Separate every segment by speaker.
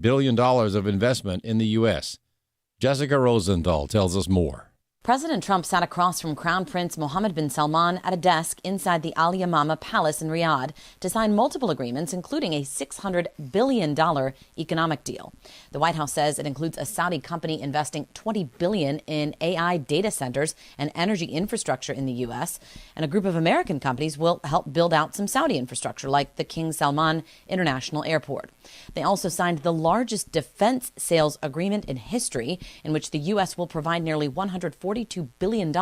Speaker 1: billion of investment in the U.S. Jessica Rosenthal tells us more.
Speaker 2: President Trump sat across from Crown Prince Mohammed bin Salman at a desk inside the Al Yamama Palace in Riyadh to sign multiple agreements, including a $600 billion economic deal. The White House says it includes a Saudi company investing $20 billion in AI data centers and energy infrastructure in the U.S., and a group of American companies will help build out some Saudi infrastructure, like the King Salman International Airport. They also signed the largest defense sales agreement in history, in which the U.S. will provide nearly $142 billion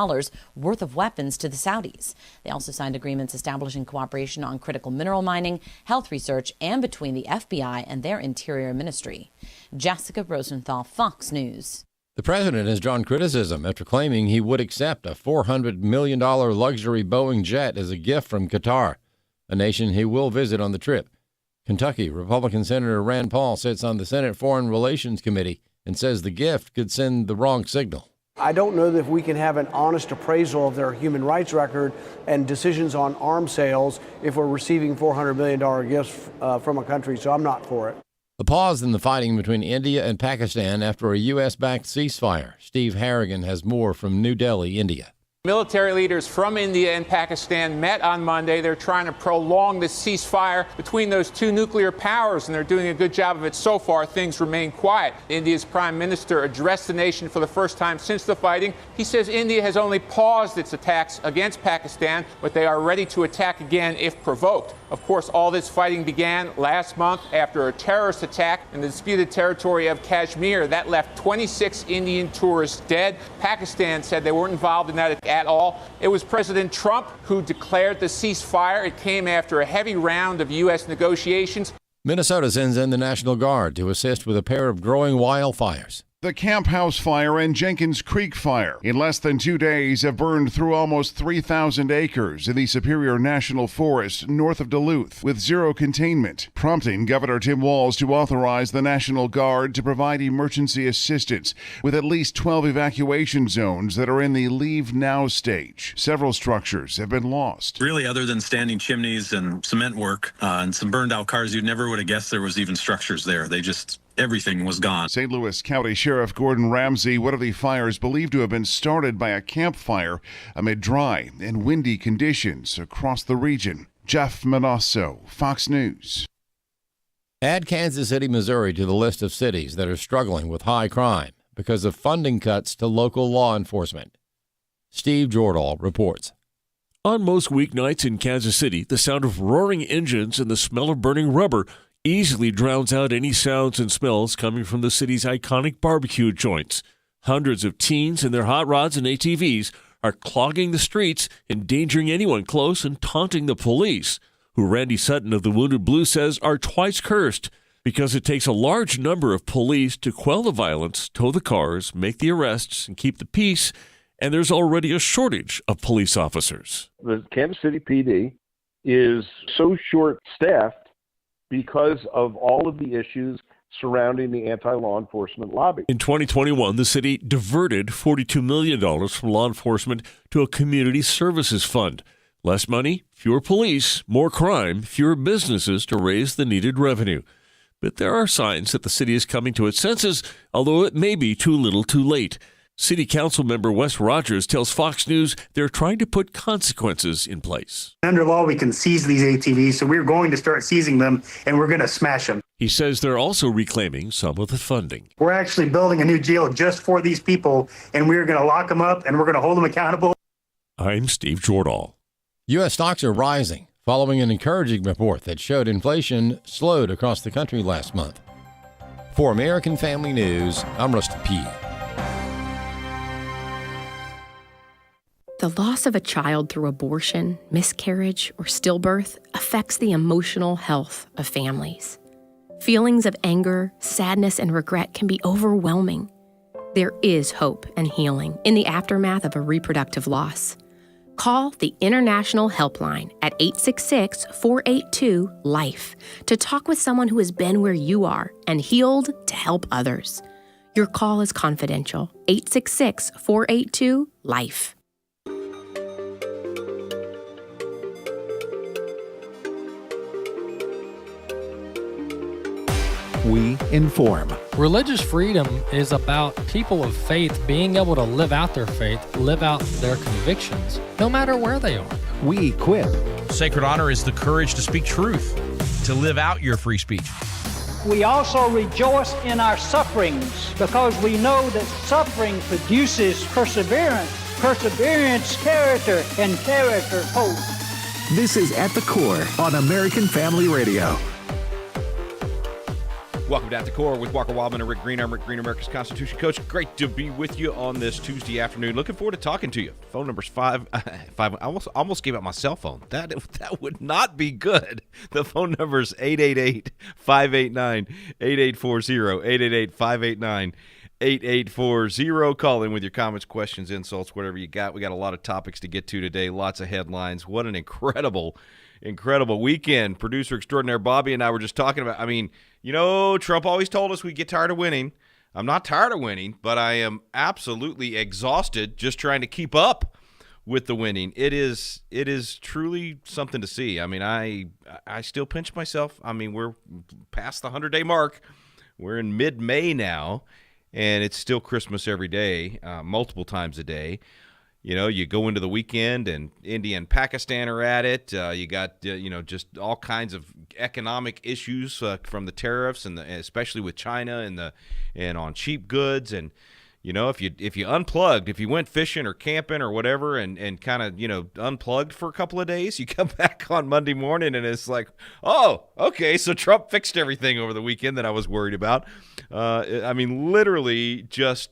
Speaker 2: worth of weapons to the Saudis. They also signed agreements establishing cooperation on critical mineral mining, health research, and between the FBI and their Interior Ministry. Jessica Rosenthal, Fox News.
Speaker 1: The president has drawn criticism after claiming he would accept a $400 million luxury Boeing jet as a gift from Qatar, a nation he will visit on the trip. Kentucky Republican Senator Rand Paul sits on the Senate Foreign Relations Committee and says the gift could send the wrong signal.
Speaker 3: I don't know that if we can have an honest appraisal of their human rights record and decisions on arms sales if we're receiving $400 million gifts from a country, so I'm not for it.
Speaker 1: A pause in the fighting between India and Pakistan after a U.S.-backed ceasefire. Steve Harrigan has more from New Delhi, India.
Speaker 4: Military leaders from India and Pakistan met on Monday. They're trying to prolong the ceasefire between those two nuclear powers, and they're doing a good job of it so far. Things remain quiet. India's prime minister addressed the nation for the first time since the fighting. He says India has only paused its attacks against Pakistan, but they are ready to attack again if provoked. Of course, all this fighting began last month after a terrorist attack in the disputed territory of Kashmir. That left 26 Indian tourists dead. Pakistan said they weren't involved in that at all. It was President Trump who declared the ceasefire. It came after a heavy round of U.S. negotiations.
Speaker 1: Minnesota sends in the National Guard to assist with a pair of growing wildfires.
Speaker 5: The Camp House fire and Jenkins Creek fire in less than 2 days have burned through almost 3,000 acres in the Superior National Forest north of Duluth with zero containment, prompting Governor Tim Walz to authorize the National Guard to provide emergency assistance with at least 12 evacuation zones that are in the leave now stage. Several structures have been lost.
Speaker 6: Really, other than standing chimneys and cement work and some burned out cars, you never would have guessed there was even structures there. Everything was gone.
Speaker 5: St. Louis County Sheriff Gordon Ramsey, one of the fires believed to have been started by a campfire amid dry and windy conditions across the region. Jeff Manasso, Fox News.
Speaker 1: Add Kansas City, Missouri to the list of cities that are struggling with high crime because of funding cuts to local law enforcement. Steve Jordahl reports.
Speaker 7: On most weeknights in Kansas City, the sound of roaring engines and the smell of burning rubber easily drowns out any sounds and smells coming from the city's iconic barbecue joints. Hundreds of teens in their hot rods and ATVs are clogging the streets, endangering anyone close and taunting the police, who Randy Sutton of the Wounded Blue says are twice cursed because it takes a large number of police to quell the violence, tow the cars, make the arrests, and keep the peace, and there's already a shortage of police officers.
Speaker 8: The Kansas City PD is so short-staffed because of all of the issues surrounding the anti-law enforcement lobby.
Speaker 7: In 2021, the city diverted $42 million from law enforcement to a community services fund. Less money, fewer police, more crime, fewer businesses to raise the needed revenue. But there are signs that the city is coming to its senses, although it may be too little too late. City Council member Wes Rogers tells Fox News they're trying to put consequences in place.
Speaker 9: Under law, we can seize these ATVs, so we're going to start seizing them, and we're going to smash them.
Speaker 7: He says they're also reclaiming some of the funding.
Speaker 9: We're actually building a new jail just for these people, and we're going to lock them up, and we're going to hold them accountable.
Speaker 7: I'm Steve Jordahl.
Speaker 1: U.S. stocks are rising following an encouraging report that showed inflation slowed across the country last month. For American Family News, I'm Rusty P.
Speaker 10: The loss of a child through abortion, miscarriage, or stillbirth affects the emotional health of families. Feelings of anger, sadness, and regret can be overwhelming. There is hope and healing in the aftermath of a reproductive loss. Call the International Helpline at 866-482-LIFE to talk with someone who has been where you are and healed to help others. Your call is confidential. 866-482-LIFE.
Speaker 11: we inform.
Speaker 12: Religious freedom is about people of faith being able to live out their faith, live out their convictions, no matter where they are.
Speaker 11: We quip.
Speaker 13: Sacred honor is the courage to speak truth, to live out your free speech.
Speaker 14: We also rejoice in our sufferings because we know that suffering produces perseverance, perseverance, character, and character, hope.
Speaker 11: This is At the Core on American Family Radio.
Speaker 13: Welcome to At the Core with Walker Wildmon and Rick Green. I'm Rick Green, America's Constitution Coach. Great to be with you on this Tuesday afternoon. Looking forward to talking to you. Phone number's five. I almost gave out my cell phone. That would not be good. The phone number's 888-589-8840. 888-589-8840. Call in with your comments, questions, insults, whatever you got. We got a lot of topics to get to today. Lots of headlines. What an incredible weekend. Producer extraordinaire Bobby and I were just talking about, Trump always told us we'd get tired of winning. I'm not tired of winning, but I am absolutely exhausted just trying to keep up with the winning. It is truly something to see. I still pinch myself. We're past the 100-day mark. We're in mid-May now, and it's still Christmas every day, multiple times a day. You go into the weekend and India and Pakistan are at it. You got, just all kinds of economic issues from the tariffs and especially with China and on cheap goods. And, if you unplugged, if you went fishing or camping or whatever and kind of, unplugged for a couple of days, you come back on Monday morning and it's like, oh, okay, so Trump fixed everything over the weekend that I was worried about. Literally just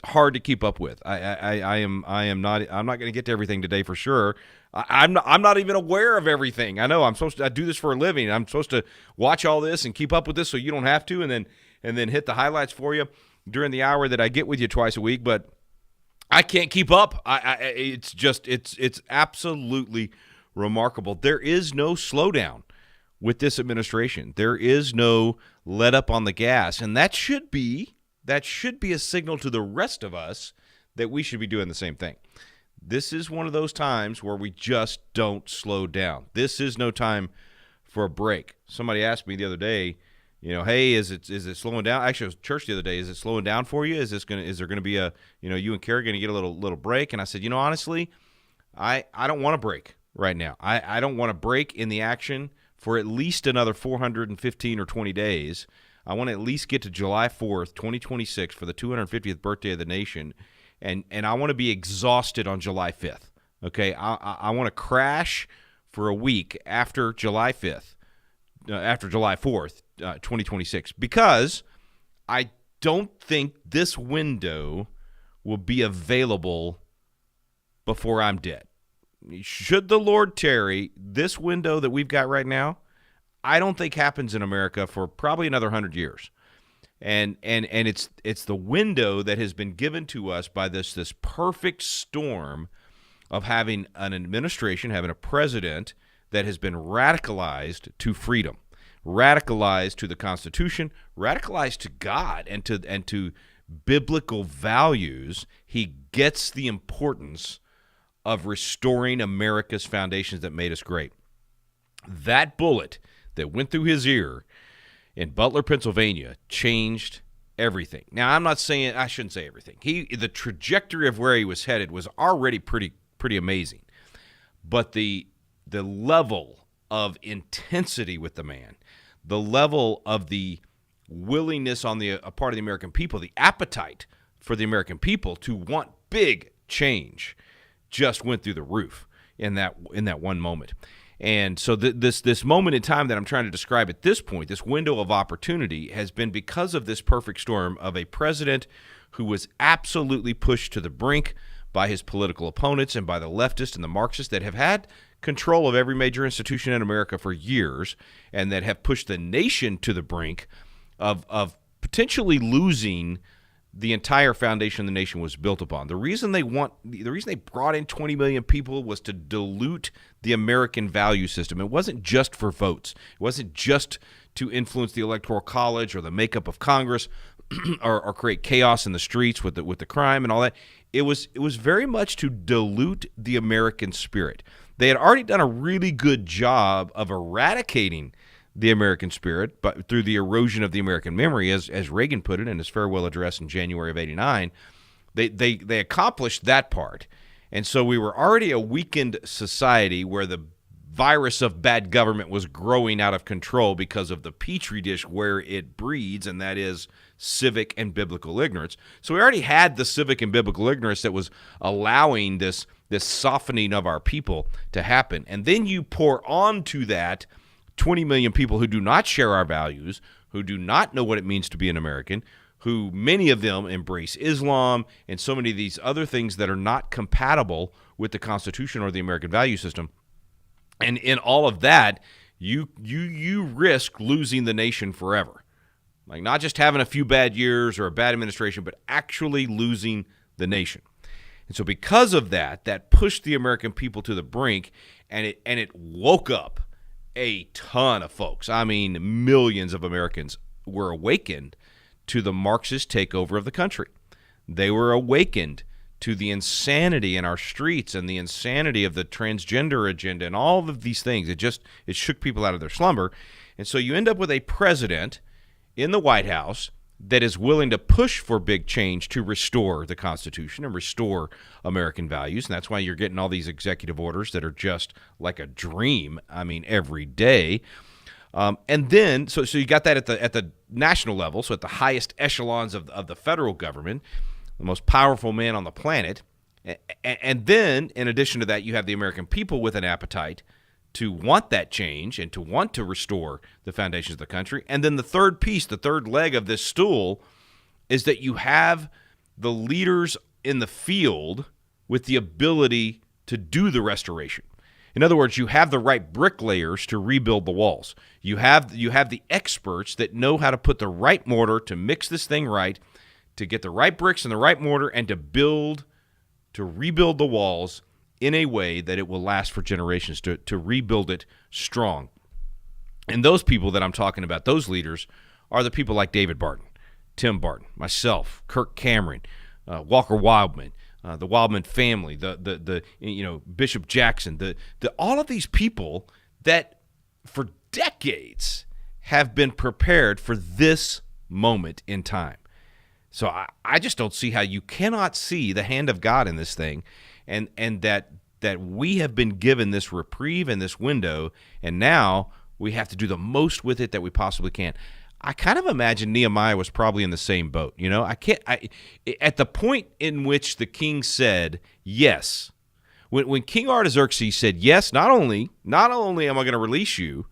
Speaker 13: hard to keep up with. I'm not going to get to everything today for sure. I'm not even aware of everything. I know I do this for a living. I'm supposed to watch all this and keep up with this so you don't have to, and then hit the highlights for you during the hour that I get with you twice a week. But I can't keep up. It's absolutely remarkable. There is no slowdown with this administration. There is no let up on the gas, and that should be a signal to the rest of us that we should be doing the same thing. This is one of those times where we just don't slow down. This is no time for a break. Somebody asked me the other day, hey, is it slowing down? Actually, I was at church the other day. Is it slowing down for you? Is there going to be a, you and Carrie going to get a little break? And I said, honestly, I don't want a break right now. I don't want a break in the action for at least another 415 or 20 days. I want to at least get to July 4th, 2026 for the 250th birthday of the nation, and I want to be exhausted on July 5th. Okay, I want to crash for a week after July 5th, after July 4th, 2026, because I don't think this window will be available before I'm dead. Should the Lord tarry, this window that we've got right now, I don't think happens in America for probably another 100 years. And it's the window that has been given to us by this perfect storm of having an administration, having a president that has been radicalized to freedom, radicalized to the Constitution, radicalized to God and to biblical values. He gets the importance of restoring America's foundations that made us great. That bullet that went through his ear in Butler, Pennsylvania, changed everything. Now, I'm not saying, I shouldn't say everything. The trajectory of where he was headed was already pretty amazing. But the level of intensity with the man, the level of the willingness on the part of the American people, the appetite for the American people to want big change just went through the roof in that one moment. And so this moment in time that I'm trying to describe at this point, this window of opportunity, has been because of this perfect storm of a president who was absolutely pushed to the brink by his political opponents and by the leftists and the Marxists that have had control of every major institution in America for years and that have pushed the nation to the brink of potentially losing the entire foundation the nation was built upon. The reason they brought in 20 million people was to dilute the American value system. It wasn't just for votes. It wasn't just to influence the Electoral College or the makeup of Congress or create chaos in the streets with the crime and all that. It was very much to dilute the American spirit. They had already done a really good job of eradicating the American spirit, but through the erosion of the American memory, as Reagan put it in his farewell address in January of '89. They accomplished that part. And so we were already a weakened society where the virus of bad government was growing out of control because of the petri dish where it breeds, and that is civic and biblical ignorance. So we already had the civic and biblical ignorance that was allowing this softening of our people to happen. And then you pour onto that 20 million people who do not share our values, who do not know what it means to be an American, who many of them embrace Islam and so many of these other things that are not compatible with the Constitution or the American value system. And in all of that, you risk losing the nation forever. Like, not just having a few bad years or a bad administration, but actually losing the nation. And so because of that, that pushed the American people to the brink, and it woke up a ton of folks. I mean, millions of Americans were awakened to the Marxist takeover of the country. They were awakened to the insanity in our streets and the insanity of the transgender agenda and all of these things. It shook people out of their slumber. And so you end up with a president in the White House that is willing to push for big change to restore the Constitution and restore American values. And that's why you're getting all these executive orders that are just like a dream, I mean, every day. And then, so you got that at the national level, so at the highest echelons of the federal government, the most powerful man on the planet. And then, in addition to that, you have the American people with an appetite to want that change and to want to restore the foundations of the country. And then the third piece, the third leg of this stool, is that you have the leaders in the field with the ability to do the restoration. In other words, you have the right bricklayers to rebuild the walls. You have the experts that know how to put the right mortar to mix this thing right, to get the right bricks and the right mortar, and to rebuild the walls in a way that it will last for generations, to rebuild it strong. And those people that I'm talking about, those leaders, are the people like David Barton, Tim Barton, myself, Kirk Cameron, Walker Wildmon, the Wildmon family, the Bishop Jackson, all of these people that for decades have been prepared for this moment in time. So I just don't see how you cannot see the hand of God in this thing, and that we have been given this reprieve and this window, and now we have to do the most with it that we possibly can. I kind of imagine Nehemiah was probably in the same boat. You know, at the point in which the king said yes, when King Artaxerxes said yes, not only am I going to release you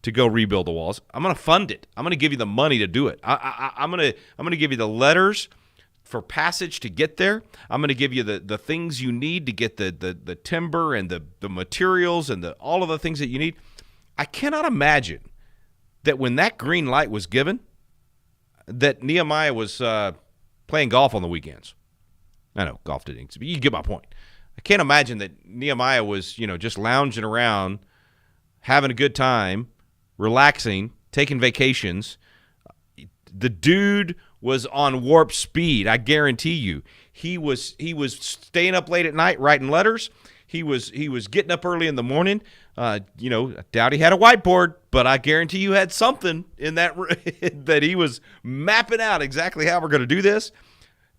Speaker 13: to go rebuild the walls, I'm going to fund it. I'm going to give you the money to do it. I'm going to give you the letters for passage to get there. I'm going to give you the things you need to get the timber and the materials and all of the things that you need. I cannot imagine that when that green light was given, that Nehemiah was playing golf on the weekends. I know golf didn't, but you get my point. I can't imagine that Nehemiah was, just lounging around, having a good time, relaxing, taking vacations. The dude was on warp speed. I guarantee you. He was staying up late at night writing letters. He was getting up early in the morning. I doubt he had a whiteboard, but I guarantee you had something in that that he was mapping out exactly how we're going to do this.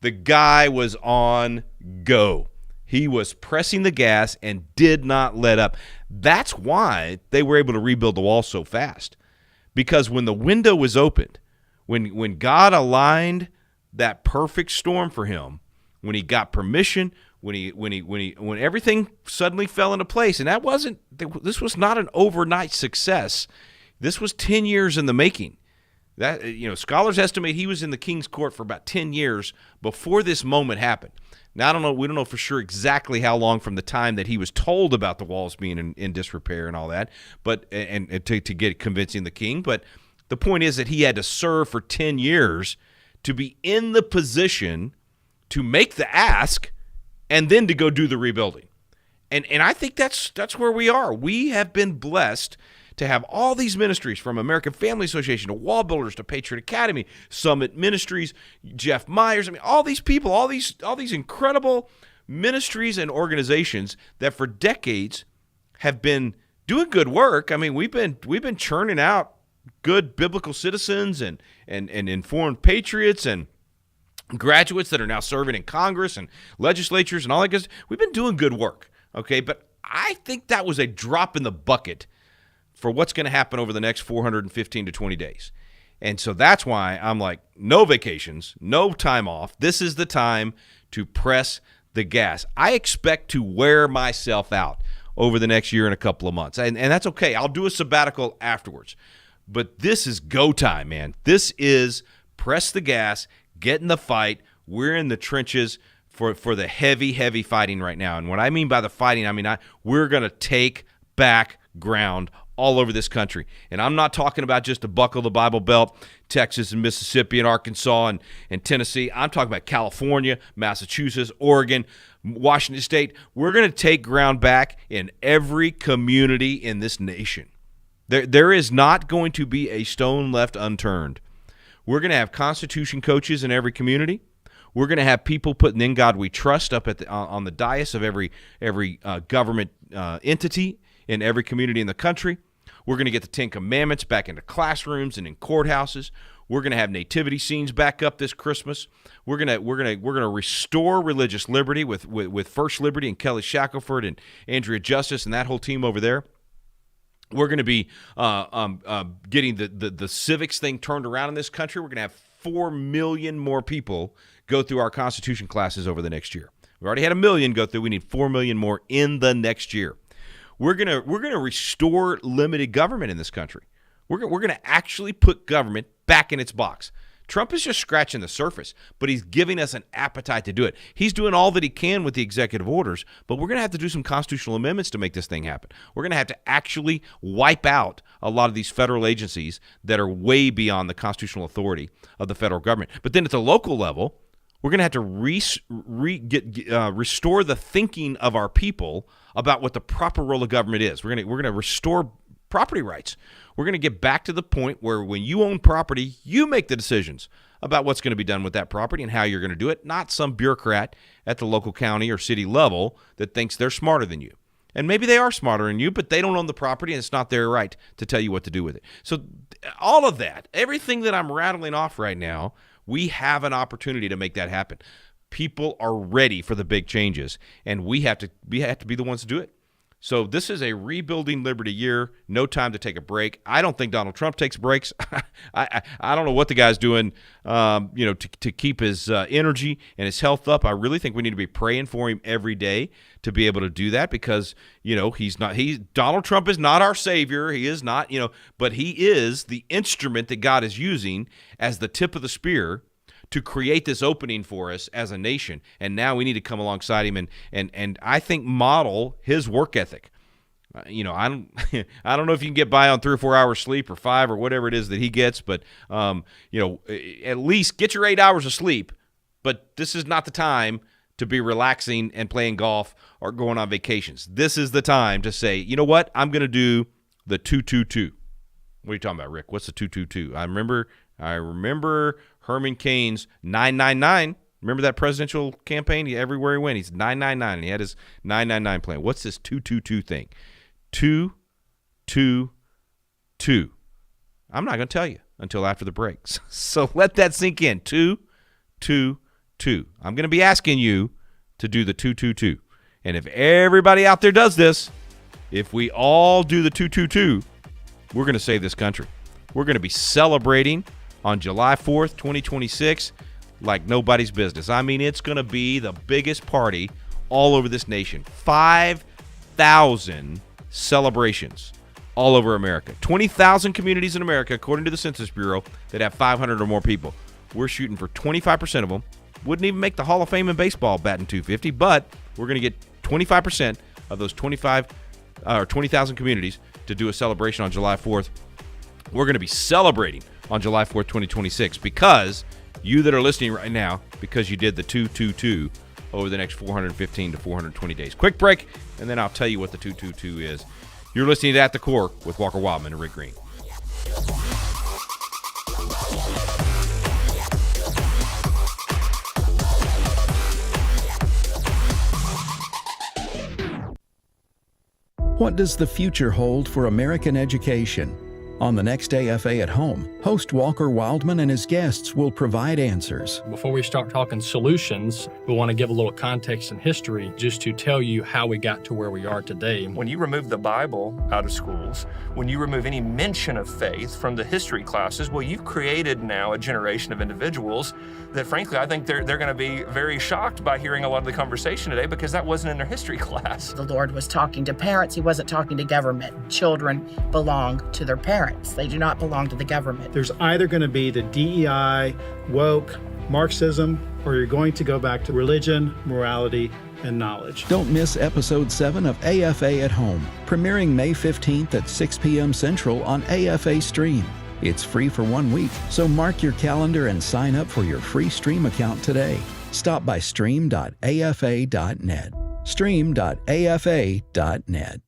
Speaker 13: The guy was on go. He was pressing the gas and did not let up. That's why they were able to rebuild the wall so fast. Because when the window was opened, when God aligned that perfect storm for him, when he got permission, when everything suddenly fell into place, and this was not an overnight success. This was 10 years in the making. That scholars estimate he was in the king's court for about 10 years before this moment happened. Now, we don't know for sure exactly how long from the time that he was told about the walls being in disrepair and all that, but and to get convincing the king. But the point is that he had to serve for 10 years to be in the position to make the ask and then to go do the rebuilding. And I think that's where we are. We have been blessed to have all these ministries, from American Family Association to Wall Builders to Patriot Academy, Summit Ministries, Jeff Myers. I mean, all these people, all these incredible ministries and organizations that for decades have been doing good work. I mean, we've been churning out good biblical citizens and informed patriots and graduates that are now serving in Congress and legislatures and all that good stuff. We've been doing good work, okay? But I think that was a drop in the bucket for what's going to happen over the next 415 to 20 days. And so that's why I'm like, no vacations, no time off. This is the time to press the gas. I expect to wear myself out over the next year and a couple of months. And that's okay. I'll do a sabbatical afterwards. But this is go time, man. This is press the gas, get in the fight. We're in the trenches for the heavy fighting right now. And what I mean by the fighting, we're going to take back ground all over this country. And I'm not talking about just to buckle the Bible Belt, Texas and Mississippi and Arkansas and Tennessee. I'm talking about California, Massachusetts, Oregon, Washington State. We're going to take ground back in every community in this nation. There is not going to be a stone left unturned. We're going to have Constitution coaches in every community. We're going to have people putting In God We Trust up at on the dais of every government entity in every community in the country. We're going to get the Ten Commandments back into classrooms and in courthouses. We're going to have nativity scenes back up this Christmas. We're going to restore religious liberty with First Liberty and Kelly Shackelford and Andrea Justice and that whole team over there. We're going to be getting the civics thing turned around in this country. We're going to have 4 million more people go through our Constitution classes over the next year. We already had 1 million go through. We need 4 million more in the next year. We're gonna restore limited government in this country. We're gonna actually put government back in its box. Trump is just scratching the surface, but he's giving us an appetite to do it. He's doing all that he can with the executive orders, but we're going to have to do some constitutional amendments to make this thing happen. We're going to have to actually wipe out a lot of these federal agencies that are way beyond the constitutional authority of the federal government. But then at the local level, we're going to have to restore the thinking of our people about what the proper role of government is. We're going to restore property rights. We're going to get back to the point where when you own property, you make the decisions about what's going to be done with that property and how you're going to do it, not some bureaucrat at the local county or city level that thinks they're smarter than you. And maybe they are smarter than you, but they don't own the property and it's not their right to tell you what to do with it. So all of that, everything that I'm rattling off right now, we have an opportunity to make that happen. People are ready for the big changes, and we have to be the ones to do it. So this is a rebuilding liberty year. No time to take a break. I don't think Donald Trump takes breaks. I don't know what the guy's doing, to keep his energy and his health up. I really think we need to be praying for him every day to be able to do that because, Donald Trump is not our savior. He is not, but he is the instrument that God is using as the tip of the spear to create this opening for us as a nation. And now we need to come alongside him and I think model his work ethic. I don't know if you can get by on 3 or 4 hours sleep or 5 or whatever it is that he gets, but at least get your 8 hours of sleep. But this is not the time to be relaxing and playing golf or going on vacations. This is the time to say, you know what? I'm going to do the 2-2-2. What are you talking about, Rick? What's the 2-2-2? I remember Herman Cain's 999. Remember that presidential campaign? Everywhere he went, he's 999, and he had his 999 plan. What's this 2-2-2 thing? 2-2-2. I'm not going to tell you until after the breaks. So let that sink in. 2-2-2. I'm going to be asking you to do the 2-2-2. And if everybody out there does this, if we all do the 2-2-2, we're going to save this country. We're going to be celebrating on July 4th, 2026, like nobody's business. I mean, it's going to be the biggest party all over this nation. 5,000 celebrations all over America. 20,000 communities in America, according to the Census Bureau, that have 500 or more people. We're shooting for 25% of them. Wouldn't even make the Hall of Fame in baseball batting 250, but we're going to get 25% of those 20,000 communities to do a celebration on July 4th. We're going to be celebrating on July 4th, 2026, because you that are listening right now, because you did the 2-2-2 over the next 415 to 420 days. Quick break, and then I'll tell you what the 2-2-2 is. You're listening to At the Core with Walker Wildmon and Rick Green.
Speaker 11: What does the future hold for American education?
Speaker 15: On the next AFA at Home, host Walker Wildmon and his guests will provide answers.
Speaker 12: Before we start talking solutions, we want to give a little context and history just to tell you how we got to where we are today.
Speaker 16: When you remove the Bible out of schools, when you remove any mention of faith from the history classes, well, you've created now a generation of individuals that, frankly, I think they're going to be very shocked by hearing a lot of the conversation today because that wasn't in their history class.
Speaker 17: The Lord was talking to parents. He wasn't talking to government. Children belong to their parents. They do not belong to the government.
Speaker 18: There's either going to be the DEI, woke, Marxism, or you're going to go back to religion, morality, and knowledge.
Speaker 15: Don't miss episode 7 of AFA at Home, premiering May 15th at 6 p.m. Central on AFA Stream. It's free for 1 week, so mark your calendar and sign up for your free Stream account today. Stop by stream.afa.net. stream.afa.net.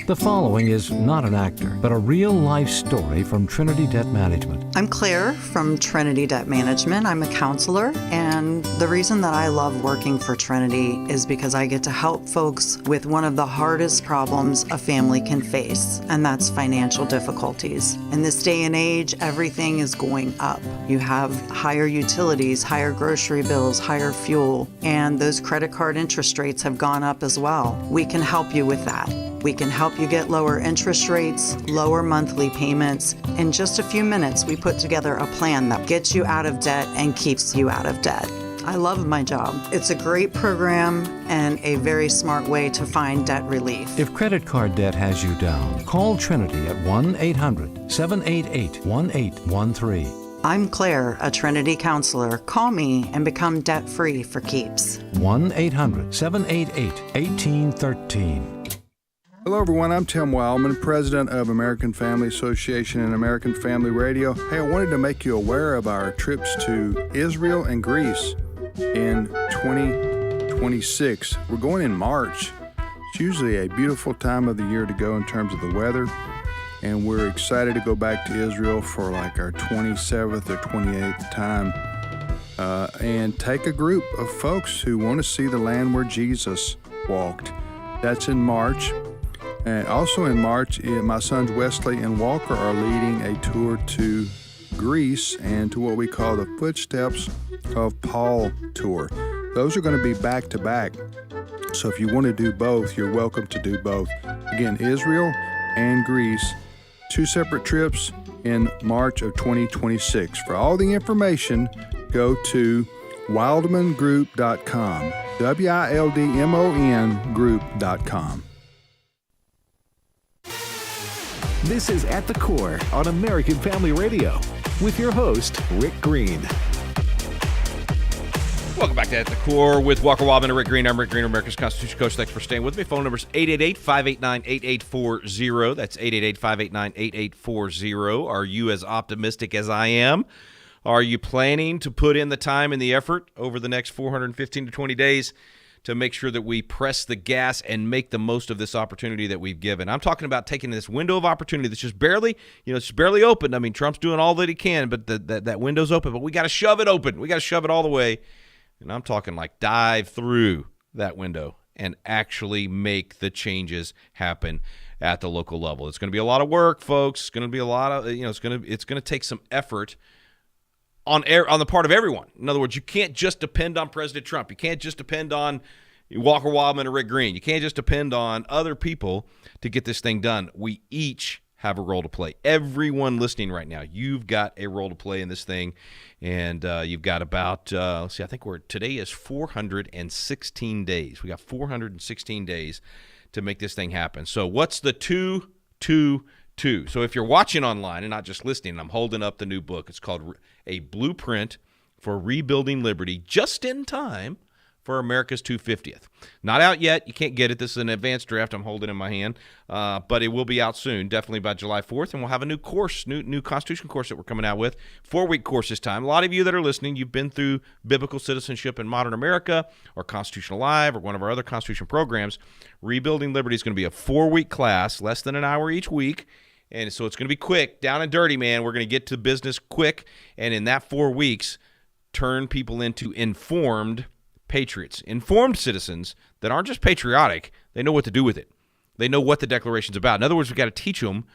Speaker 19: The following is not an actor, but a real-life story from Trinity Debt Management.
Speaker 20: I'm Claire from Trinity Debt Management. I'm a counselor, and the reason that I love working for Trinity is because I get to help folks with one of the hardest problems a family can face, and that's financial difficulties. In this day and age, everything is going up. You have higher utilities, higher grocery bills, higher fuel, and those credit card interest rates have gone up as well. We can help you with that. We can help you get lower interest rates, lower monthly payments. In just a few minutes, we put together a plan that gets you out of debt and keeps you out of debt. I love my job. It's a great program and a very smart way to find debt relief.
Speaker 19: If credit card debt has you down, call Trinity at 1-800-788-1813.
Speaker 20: I'm Claire, a Trinity counselor. Call me and become debt-free for keeps.
Speaker 19: 1-800-788-1813.
Speaker 21: Hello everyone, I'm Tim Wildmon, President of American Family Association and American Family Radio. Hey, I wanted to make you aware of our trips to Israel and Greece in 2026. We're going in March. It's usually a beautiful time of the year to go in terms of the weather, and we're excited to go back to Israel for like our 27th or 28th time and take a group of folks who want to see the land where Jesus walked. That's in March. And also in March, my sons Wesley and Walker are leading a tour to Greece and to what we call the Footsteps of Paul tour. Those are going to be back to back. So if you want to do both, you're welcome to do both. Again, Israel and Greece, 2 separate trips in March of 2026. For all the information, go to wildmongroup.com, WILDMON group.com.
Speaker 11: This is At the Core on American Family Radio with your host, Rick Green.
Speaker 13: Welcome back to At the Core with Walker Wildmon and Rick Green. I'm Rick Green, America's Constitution Coach. Thanks for staying with me. Phone number is 888-589-8840. That's 888-589-8840. Are you as optimistic as I am? Are you planning to put in the time and the effort over the next 415 to 20 days to make sure that we press the gas and make the most of this opportunity that we've given? I'm talking about taking this window of opportunity that's just barely, it's just barely open. I mean, Trump's doing all that he can, but that window's open, but we got to shove it open. We got to shove it all the way. And I'm talking like dive through that window and actually make the changes happen at the local level. It's going to be a lot of work, folks. It's going to be a lot of, it's going to take some effort on the part of everyone. In other words, you can't just depend on President Trump. You can't just depend on Walker Wildmon or Rick Green. You can't just depend on other people to get this thing done. We each have a role to play. Everyone listening right now, you've got a role to play in this thing, and you've got about, I think today is 416 days. We got 416 days to make this thing happen. So what's the 2-2-2? So if you're watching online and not just listening, I'm holding up the new book. It's called A Blueprint for Rebuilding Liberty, just in time for America's 250th. Not out yet. You can't get it. This is an advanced draft I'm holding in my hand, but it will be out soon, definitely by July 4th, and we'll have a new course, new Constitution course that we're coming out with, 4-week course this time. A lot of you that are listening, you've been through Biblical Citizenship in Modern America or Constitution Alive or one of our other Constitution programs. Rebuilding Liberty is going to be a 4-week class, less than an hour each week. And so it's going to be quick, down and dirty, man. We're going to get to business quick, and in that 4 weeks, turn people into informed patriots, informed citizens that aren't just patriotic. They know what to do with it. They know what the Declaration's about. In other words, we've got to teach them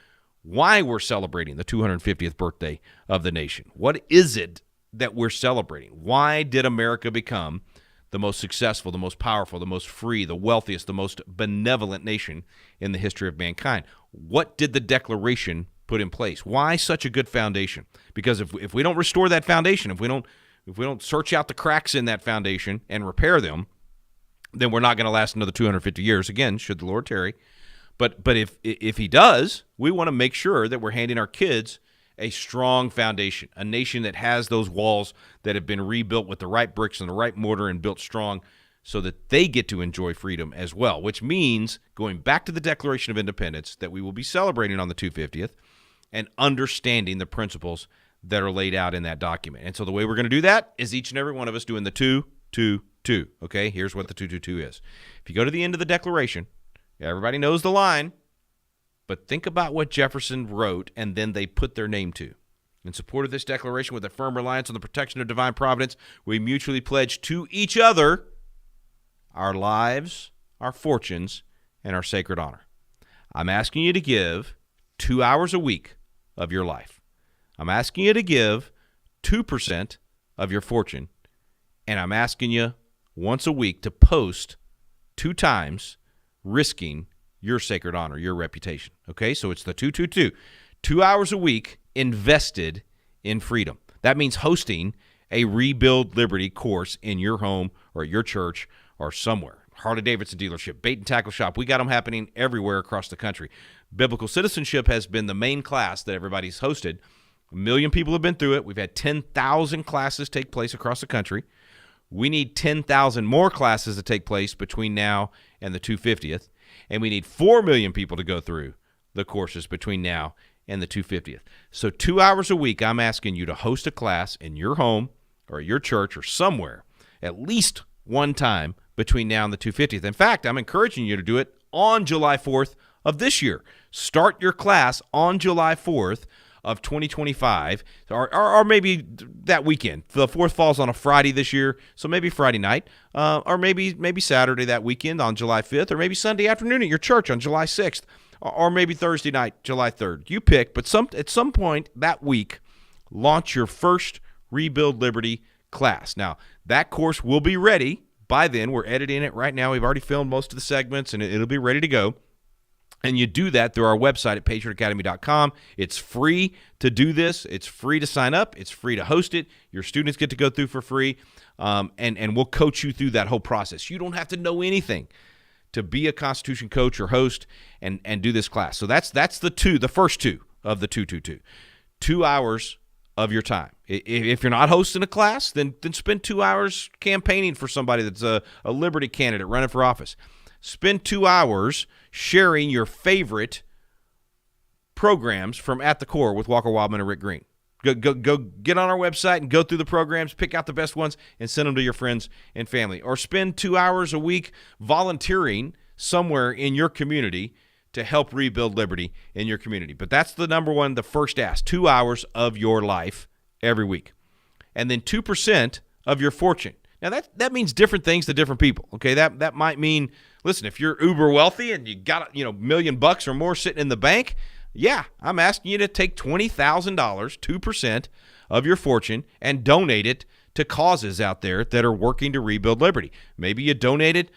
Speaker 13: why we're celebrating the 250th birthday of the nation. What is it that we're celebrating? Why did America become the most successful, the most powerful, the most free, the wealthiest, the most benevolent nation in the history of mankind? What did the Declaration put in place? Why such a good foundation? Because if we don't restore that foundation, if we don't search out the cracks in that foundation and repair them, then we're not going to last another 250 years, again, should the Lord tarry. But if he does, we want to make sure that we're handing our kids a strong foundation, a nation that has those walls that have been rebuilt with the right bricks and the right mortar and built strong so that they get to enjoy freedom as well, which means going back to the Declaration of Independence that we will be celebrating on the 250th and understanding the principles that are laid out in that document. And so the way we're going to do that is each and every one of us doing the 2-2-2. Okay, here's what the 2-2-2 is. If you go to the end of the Declaration, everybody knows the line, but think about what Jefferson wrote and then they put their name to. In support of this declaration, with a firm reliance on the protection of divine providence, we mutually pledge to each other our lives, our fortunes, and our sacred honor. I'm asking you to give 2 hours a week of your life. I'm asking you to give 2% of your fortune, and I'm asking you once a week to post 2 times, risking your sacred honor, your reputation. Okay, so it's the 2-2-2. 2 hours a week invested in freedom. That means hosting a Rebuild Liberty course in your home or at your church or somewhere. Harley-Davidson dealership, bait and tackle shop. We got them happening everywhere across the country. Biblical Citizenship has been the main class that everybody's hosted. 1 million people have been through it. We've had 10,000 classes take place across the country. We need 10,000 more classes to take place between now and the 250th. And we need 4 million people to go through the courses between now and the 250th. So 2 hours a week, I'm asking you to host a class in your home or your church or somewhere at least one time between now and the 250th. In fact, I'm encouraging you to do it on July 4th of this year. Start your class on July 4th of 2025, or maybe that weekend. The 4th falls on a Friday this year, so maybe Friday night, or maybe Saturday that weekend on July 5th, or maybe Sunday afternoon at your church on July 6th, or maybe Thursday night, July 3rd. You pick, but at some point that week, launch your first Rebuild Liberty class. Now, that course will be ready by then. We're editing it right now. We've already filmed most of the segments, and it'll be ready to go. And you do that through our website at patriotacademy.com. It's free to do this. It's free to sign up. It's free to host it. Your students get to go through for free, and we'll coach you through that whole process. You don't have to know anything to be a Constitution coach or host and do this class. So that's the first 2 of the 2-2-2. 2 hours of your time. If you're not hosting a class, then spend 2 hours campaigning for somebody that's a Liberty candidate running for office. Spend 2 hours sharing your favorite programs from At the Core with Walker Wildmon and Rick Green. Go get on our website and go through the programs, pick out the best ones, and send them to your friends and family. Or spend 2 hours a week volunteering somewhere in your community to help rebuild liberty in your community. But that's the number one, the first ask, 2 hours of your life every week. And then 2% of your fortune. Now, that means different things to different people, okay? That might mean, listen, if you're uber wealthy and you got $1 million or more sitting in the bank, yeah, I'm asking you to take $20,000, 2% of your fortune, and donate it to causes out there that are working to rebuild liberty. Maybe you donate it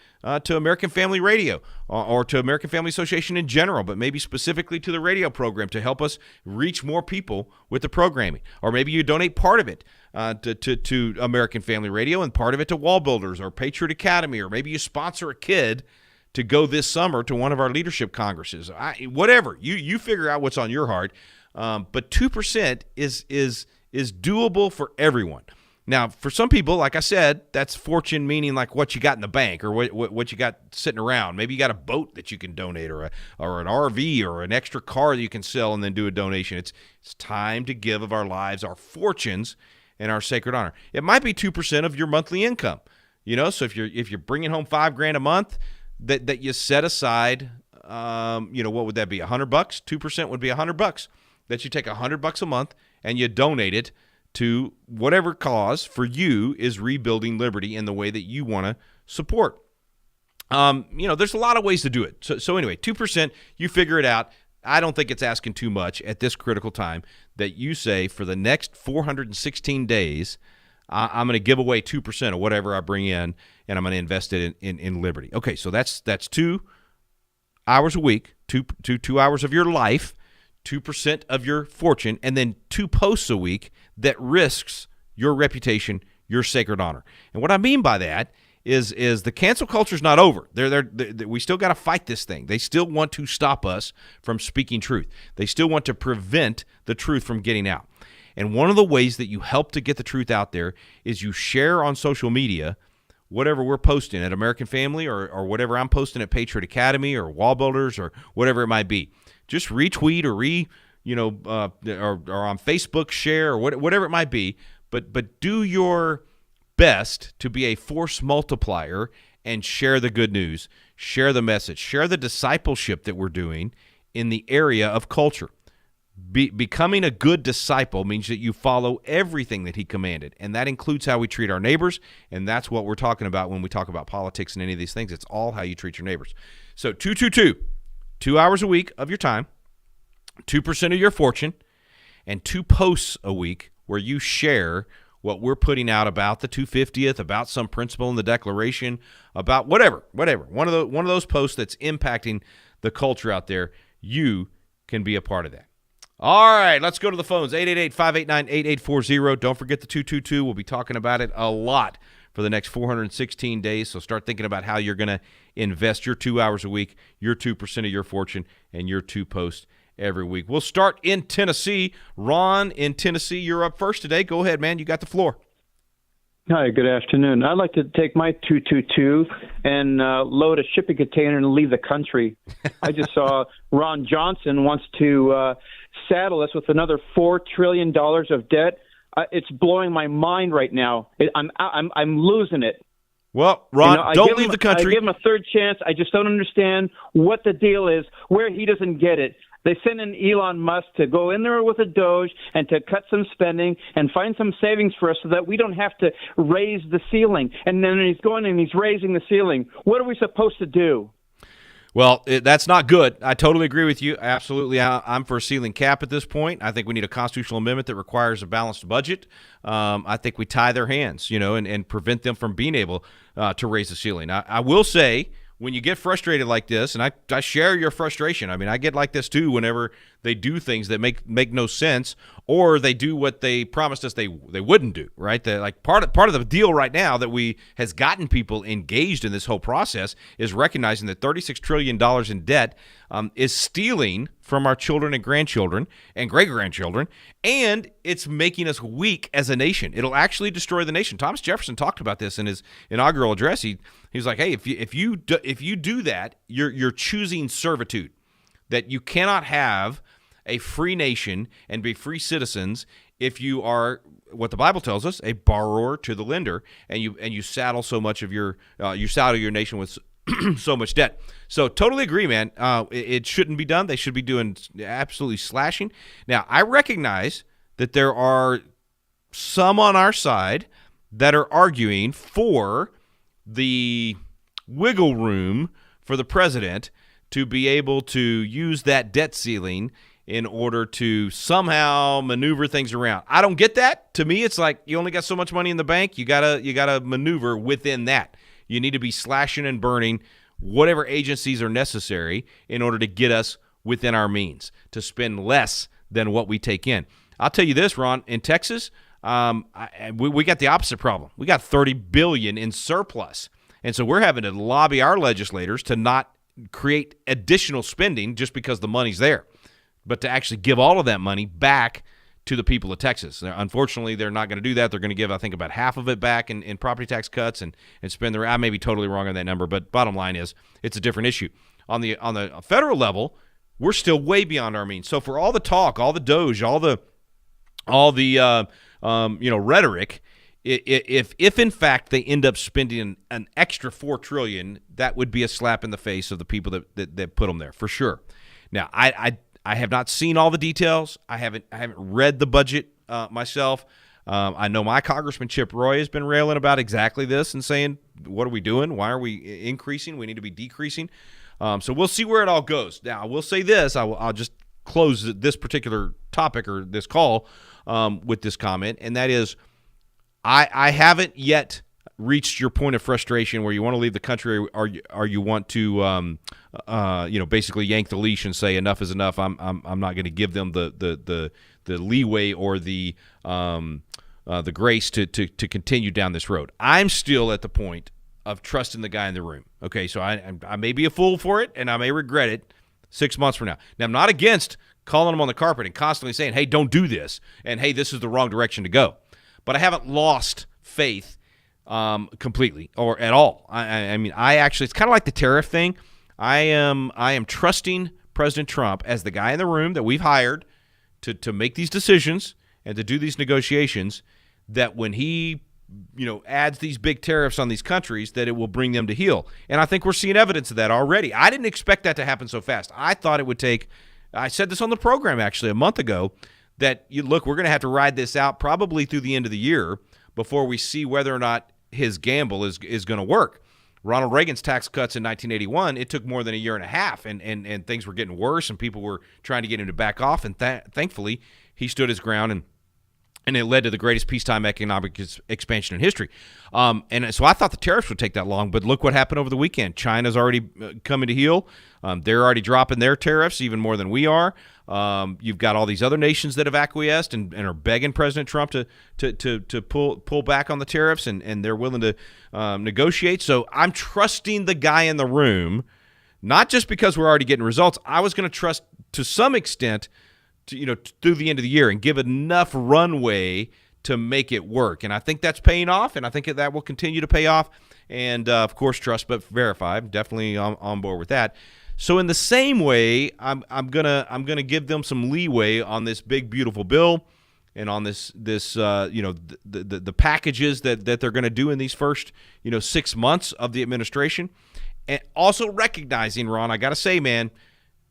Speaker 13: to American Family Radio or to American Family Association in general, but maybe specifically to the radio program to help us reach more people with the programming. Or maybe you donate part of it to American Family Radio and part of it to Wall Builders or Patriot Academy, or maybe you sponsor a kid to go this summer to one of our leadership congresses. Whatever. You figure out what's on your heart. But 2% is doable for everyone. Now, for some people, like I said, that's fortune, meaning like what you got in the bank or what you got sitting around. Maybe you got a boat that you can donate or an RV or an extra car that you can sell and then do a donation. It's time to give of our lives, our fortunes, and our sacred honor. It might be 2% of your monthly income. So if you're bringing home $5,000 a month, that you set aside, what would that be? $100? 2% would be $100. That you take $100 a month and you donate it to whatever cause for you is rebuilding liberty in the way that you want to support. There's a lot of ways to do it. So anyway, 2%, you figure it out. I don't think it's asking too much at this critical time that you say for the next 416 days, I'm going to give away 2% of whatever I bring in, and I'm going to invest it in liberty. Okay, so that's 2 hours a week, 2 hours of your life, 2% of your fortune, and then 2 posts a week that risks your reputation, your sacred honor. And what I mean by that is the cancel culture is not over. We still got to fight this thing. They still want to stop us from speaking truth. They still want to prevent the truth from getting out. And one of the ways that you help to get the truth out there is you share on social media whatever we're posting at American Family or whatever I'm posting at Patriot Academy or Wall Builders or whatever it might be. Just retweet or or on Facebook share or whatever it might be. But do your best to be a force multiplier and share the good news, share the message, share the discipleship that we're doing in the area of culture. Becoming a good disciple means that you follow everything that he commanded, and that includes how we treat our neighbors, and that's what we're talking about when we talk about politics and any of these things. It's all how you treat your neighbors. So 2 hours a week of your time, 2% of your fortune, and 2 posts a week where you share what we're putting out about the 250th, about some principle in the Declaration, about whatever. One of those posts that's impacting the culture out there, you can be a part of that. All right, let's go to the phones, 888-589-8840. Don't forget the 222. We'll be talking about it a lot for the next 416 days, so start thinking about how you're going to invest your 2 hours a week, your 2% of your fortune, and your 2 posts every week. We'll start in Tennessee. Ron in Tennessee, you're up first today. Go ahead, man. You got the floor.
Speaker 2: Hi, good afternoon. I'd like to take my 222 and load a shipping container and leave the country. I just saw Ron Johnson wants to saddle us with another $4 trillion of debt. It's blowing my mind right now. I'm losing it.
Speaker 13: Well, Ron, don't leave the country.
Speaker 2: I give him a third chance. I just don't understand what the deal is, where he doesn't get it. They sent in Elon Musk to go in there with a Doge and to cut some spending and find some savings for us so that we don't have to raise the ceiling. And then he's going and he's raising the ceiling. What are we supposed to do?
Speaker 13: Well, that's not good. I totally agree with you. Absolutely. I'm for a ceiling cap at this point. I think we need a constitutional amendment that requires a balanced budget. I think we tie their hands, and prevent them from being able to raise the ceiling. I will say, when you get frustrated like this, and I share your frustration. I mean, I get like this too whenever they do things that make no sense, or they do what they promised us they wouldn't do, right? Like part of the deal right now that has gotten people engaged in this whole process is recognizing that $36 trillion in debt is stealing from our children and grandchildren and great-grandchildren, and it's making us weak as a nation. It'll actually destroy the nation. Thomas Jefferson talked about this in his inaugural address. He was like, hey, if you do that, you're choosing servitude. That you cannot have a free nation and be free citizens if you are, what the Bible tells us, a borrower to the lender, and you saddle so much of your nation with so much debt. So totally agree, man. It shouldn't be done. They should be doing absolutely slashing. Now, I recognize that there are some on our side that are arguing for the wiggle room for the president to be able to use that debt ceiling in order to somehow maneuver things around. I don't get that. To me, it's like you only got so much money in the bank. You gotta maneuver within that. You need to be slashing and burning whatever agencies are necessary in order to get us within our means, to spend less than what we take in. I'll tell you this, Ron, in Texas, we got the opposite problem. We got $30 billion in surplus. And so we're having to lobby our legislators to not create additional spending just because the money's there, but to actually give all of that money back to the people of Texas. Unfortunately, they're not going to do that. They're going to give, I think, about half of it back in property tax cuts and spend I may be totally wrong on that number, but bottom line is it's a different issue. On the federal level, we're still way beyond our means. So for all the talk, all the Doge, all the rhetoric, if in fact they end up spending an extra $4 trillion, that would be a slap in the face of the people that put them there for sure. Now, I have not seen all the details. I haven't read the budget myself. I know my Congressman Chip Roy has been railing about exactly this and saying, what are we doing? Why are we increasing? We need to be decreasing. So we'll see where it all goes. Now, I will say this. I'll just close this particular topic or this call with this comment, and that is I haven't yet reached your point of frustration where you want to leave the country or you want to basically yank the leash and say enough is enough. I'm not going to give them the leeway or the grace to continue down this road. I'm still at the point of trusting the guy in the room. Okay, so I may be a fool for it, and I may regret it 6 months from now. Now, I'm not against calling him on the carpet and constantly saying, hey, don't do this, and hey, this is the wrong direction to go. But I haven't lost faith completely or at all. I mean, it's kind of like the tariff thing. I am trusting President Trump as the guy in the room that we've hired to make these decisions and to do these negotiations, that when he adds these big tariffs on these countries, that it will bring them to heel. And I think we're seeing evidence of that already. I didn't expect that to happen so fast. I thought it would take, I said this on the program actually a month ago, that we're going to have to ride this out probably through the end of the year before we see whether or not his gamble is going to work. Ronald Reagan's tax cuts in 1981, it took more than a year and a half, and things were getting worse, and people were trying to get him to back off, and thankfully he stood his ground, and it led to the greatest peacetime economic expansion in history. And so I thought the tariffs would take that long, but look what happened over the weekend. China's already coming to heel. They're already dropping their tariffs even more than we are. You've got all these other nations that have acquiesced and are begging President Trump to pull back on the tariffs, and they're willing to negotiate. So I'm trusting the guy in the room, not just because we're already getting results. I was going to trust to some extent through the end of the year and give enough runway to make it work. And I think that's paying off, and I think that will continue to pay off. And, of course, trust but verify. I'm definitely on board with that. So in the same way, I'm gonna give them some leeway on this big, beautiful bill and on the packages that they're going to do in these first 6 months of the administration. And also recognizing, Ron, I got to say, man,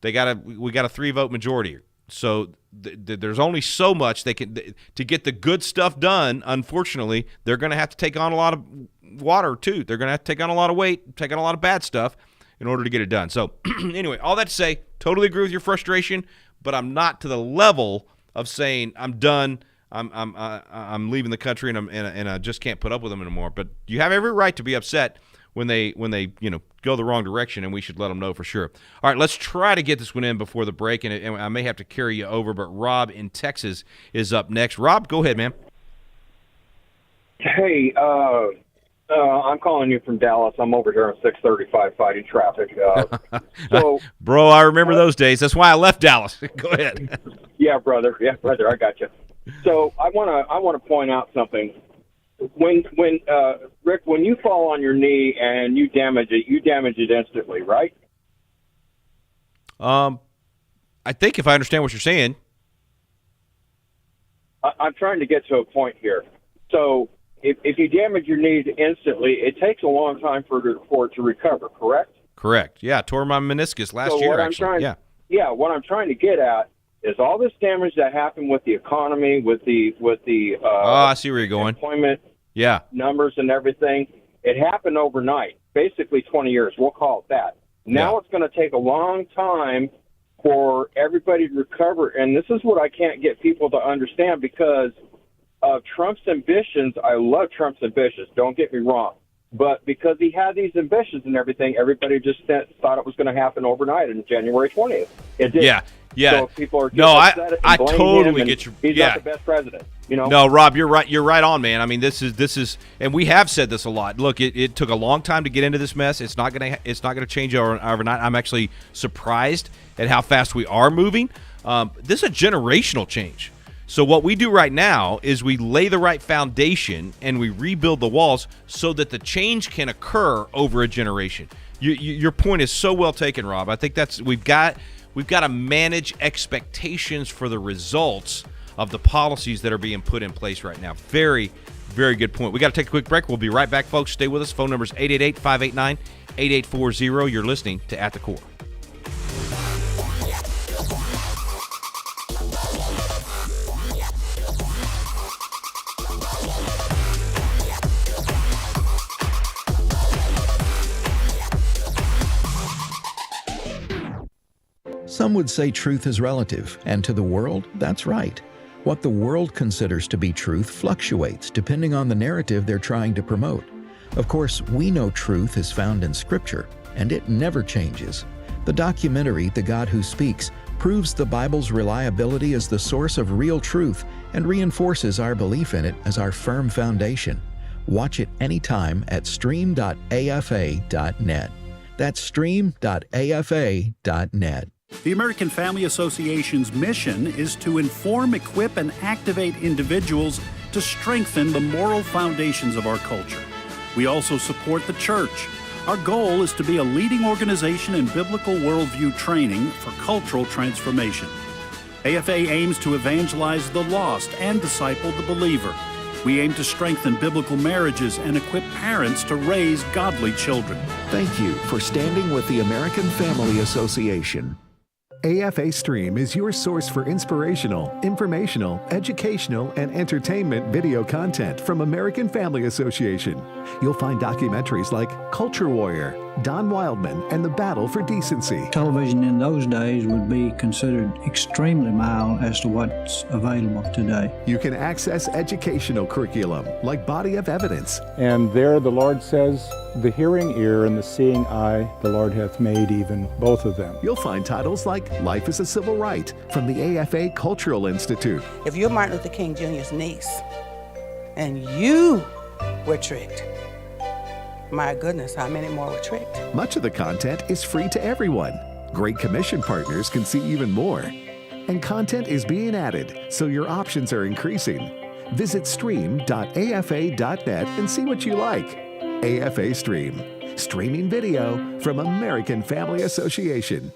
Speaker 13: we got a 3-vote majority here. So there's only so much they can to get the good stuff done. Unfortunately, they're going to have to take on a lot of water too. They're going to have to take on a lot of weight, take on a lot of bad stuff in order to get it done. So anyway, all that to say, totally agree with your frustration, but I'm not to the level of saying I'm done. I'm leaving the country and I just can't put up with them anymore. But you have every right to be upset when they go the wrong direction, and we should let them know for sure. All right, let's try to get this one in before the break, and I may have to carry you over, but Rob in Texas is up next. Rob, go ahead, man.
Speaker 3: Hey, I'm calling you from Dallas. I'm over here on 635 fighting traffic.
Speaker 13: Bro, I remember those days. That's why I left Dallas. Go ahead.
Speaker 3: Yeah, brother. I got you. So I want to point out something. When Rick, when you fall on your knee and you damage it instantly, right?
Speaker 13: I think if I understand what you're saying.
Speaker 3: I'm trying to get to a point here. So if you damage your knee instantly, it takes a long time for it to recover, correct?
Speaker 13: Correct. Yeah, tore my meniscus last year, actually.
Speaker 3: What I'm trying to get at is all this damage that happened with the economy, with the
Speaker 13: I see where you're going.
Speaker 3: Employment numbers and everything. It happened overnight, basically 20 years. We'll call it that. Now it's going to take a long time for everybody to recover, and this is what I can't get people to understand because of Trump's ambitions. I love Trump's ambitions, don't get me wrong. But because he had these ambitions and everything, everybody just thought it was going to happen overnight on January 20th. It did.
Speaker 13: Yeah.
Speaker 3: So people are upset
Speaker 13: I
Speaker 3: and
Speaker 13: totally
Speaker 3: him,
Speaker 13: get you.
Speaker 3: He's not the best president.
Speaker 13: No, Rob, you're right. You're right on, man. I mean, this is, and we have said this a lot. Look, it took a long time to get into this mess. It's not gonna change overnight. I'm actually surprised at how fast we are moving. This is a generational change. So what we do right now is we lay the right foundation and we rebuild the walls so that the change can occur over a generation. Your point is so well taken, Rob. I think we've got to manage expectations for the results of the policies that are being put in place right now. Very, very good point. We got to take a quick break. We'll be right back, folks. Stay with us. Phone number is 888-589-8840. You're listening to At the Core.
Speaker 15: Some would say truth is relative, and to the world, that's right. What the world considers to be truth fluctuates depending on the narrative they're trying to promote. Of course, we know truth is found in Scripture, and it never changes. The documentary, The God Who Speaks, proves the Bible's reliability as the source of real truth and reinforces our belief in it as our firm foundation. Watch it anytime at stream.afa.net. That's stream.afa.net.
Speaker 4: The American Family Association's mission is to inform, equip, and activate individuals to strengthen the moral foundations of our culture. We also support the church. Our goal is to be a leading organization in biblical worldview training for cultural transformation. AFA aims to evangelize the lost and disciple the believer. We aim to strengthen biblical marriages and equip parents to raise godly children.
Speaker 11: Thank you for standing with the American Family Association. AFA Stream is your source for inspirational, informational, educational, and entertainment video content from American Family Association. You'll find documentaries like Culture Warrior, Don Wildmon, and the Battle for Decency.
Speaker 22: Television in those days would be considered extremely mild as to what's available today.
Speaker 11: You can access educational curriculum like Body of Evidence.
Speaker 23: And there the Lord says, the hearing ear and the seeing eye, the Lord hath made even both of them.
Speaker 11: You'll find titles like Life is a Civil Right from the AFA Cultural Institute.
Speaker 24: If you're Martin Luther King Jr.'s niece and you were tricked, my goodness, how many more were tricked?
Speaker 11: Much of the content is free to everyone. Great commission partners can see even more. And content is being added, so your options are increasing. Visit stream.afa.net and see what you like. AFA Stream, streaming video from American Family Association.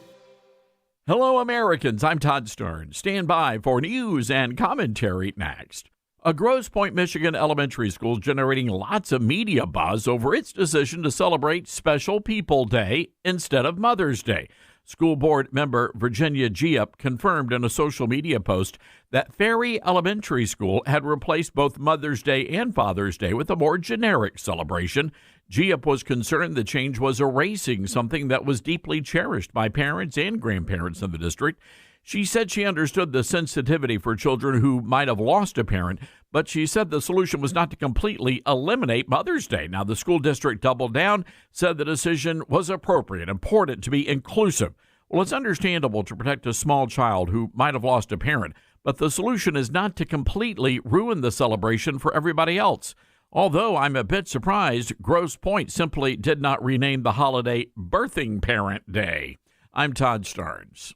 Speaker 25: Hello, Americans. I'm Todd Stern. Stand by for news and commentary next. A Grosse Pointe, Michigan elementary school is generating lots of media buzz over its decision to celebrate Special People Day instead of Mother's Day. School board member Virginia Giup confirmed in a social media post that Ferry Elementary School had replaced both Mother's Day and Father's Day with a more generic celebration. Giup was concerned the change was erasing something that was deeply cherished by parents and grandparents in the district. She said she understood the sensitivity for children who might have lost a parent, but she said the solution was not to completely eliminate Mother's Day. Now, the school district doubled down, said the decision was appropriate, important to be inclusive. Well, it's understandable to protect a small child who might have lost a parent, but the solution is not to completely ruin the celebration for everybody else. Although I'm a bit surprised, Grosse Pointe simply did not rename the holiday Birthing Parent Day. I'm Todd Starnes.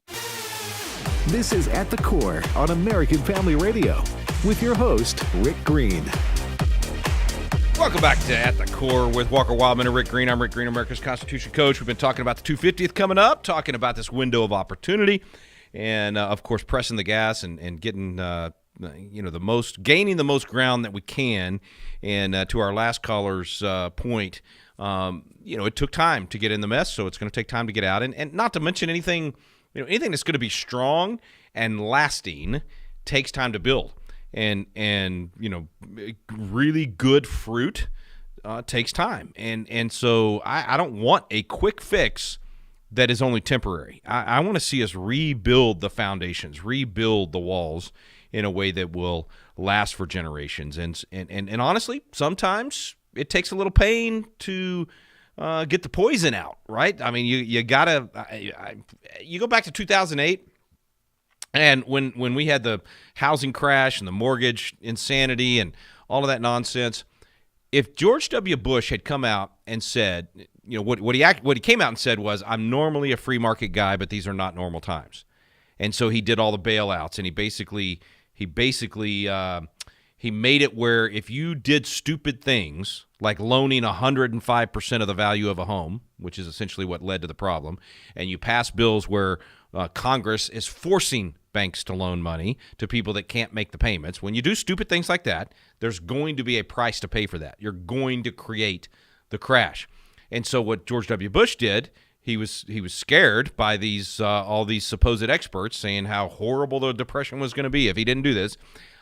Speaker 11: This is At the Core on American Family Radio with your host, Rick Green.
Speaker 13: Welcome back to At the Core with Walker Wildmon and Rick Green. I'm Rick Green, America's Constitution coach. We've been talking about the 250th coming up, talking about this window of opportunity, and of course, pressing the gas and getting gaining the most ground that we can. And to our last caller's point, it took time to get in the mess, so it's going to take time to get out. And not to mention anything that's going to be strong and lasting takes time to build. And really good fruit takes time. And so I don't want a quick fix that is only temporary. I want to see us rebuild the foundations, rebuild the walls in a way that will last for generations. And honestly, sometimes it takes a little pain to get the poison out, right? I mean, you gotta you go back to 2008, and when we had the housing crash and the mortgage insanity and all of that nonsense. If George W. Bush had come out and said, what he came out and said was, I'm normally a free market guy, but these are not normal times, and so he did all the bailouts, and he basically made it where if you did stupid things like loaning 105% of the value of a home, which is essentially what led to the problem, and you pass bills where Congress is forcing banks to loan money to people that can't make the payments. When you do stupid things like that, there's going to be a price to pay for that. You're going to create the crash. And so what George W. Bush did, he was scared by these all these supposed experts saying how horrible the Depression was going to be if he didn't do this.